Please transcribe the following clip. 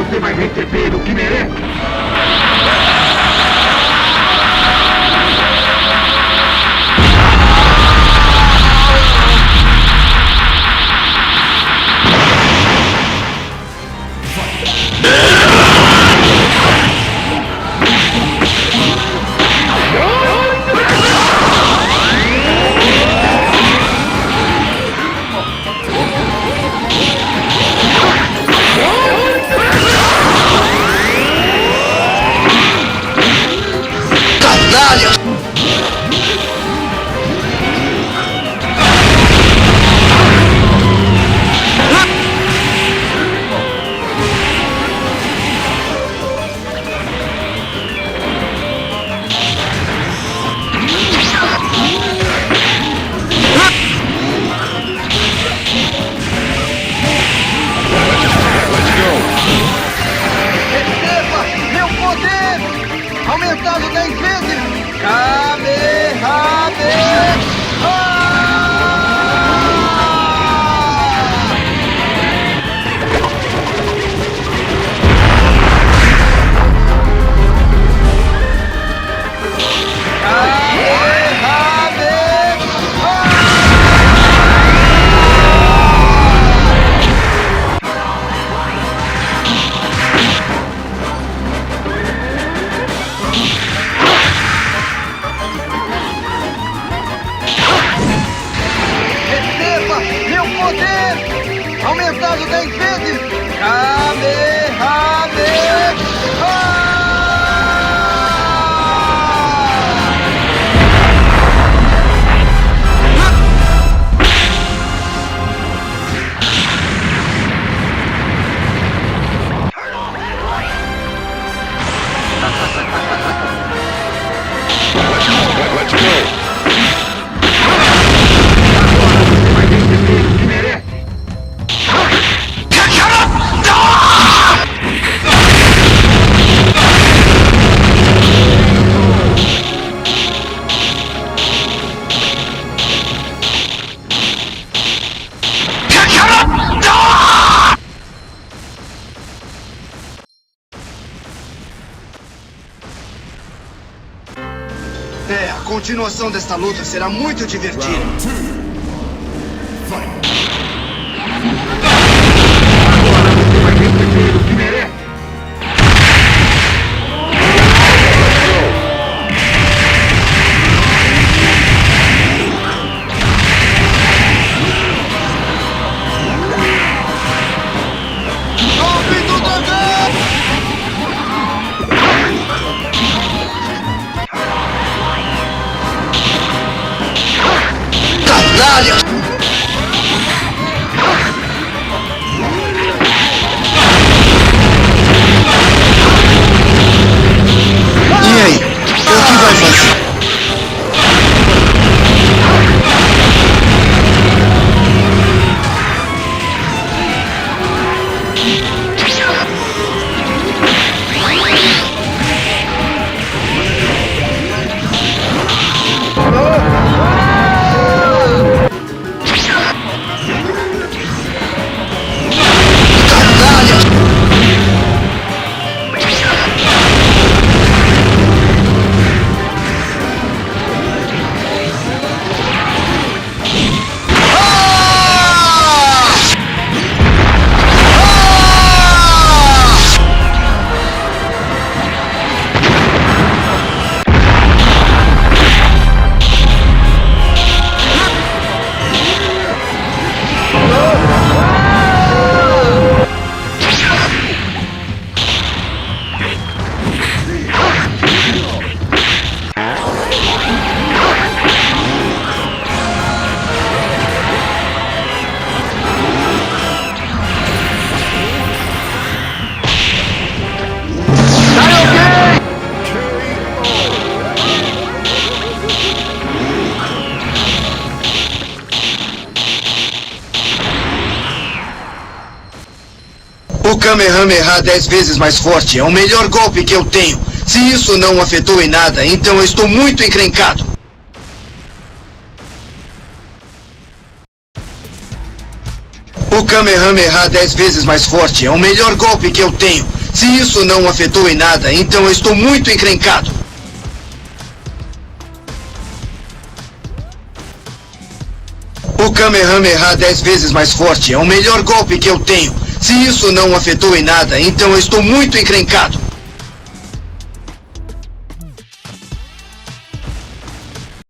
você vai receber o que merece. Aumentado 10 vezes! Kamehameha! Aumentado 10 vezes! Kamehameha! Let's go! A continuação desta luta será muito divertida. Agora você vai receber o que merece. Golpe do dragão! Canalha! E aí? O que vai fazer? O Kamehameha 10 vezes mais forte é o melhor golpe que eu tenho. Se isso não afetou em nada, então eu estou muito encrencado. O Kamehameha 10 vezes mais forte é o melhor golpe que eu tenho. Se isso não afetou em nada, então eu estou muito encrencado. O Kamehameha 10 vezes mais forte é o melhor golpe que eu tenho. Se isso não afetou em nada, então eu estou muito encrencado.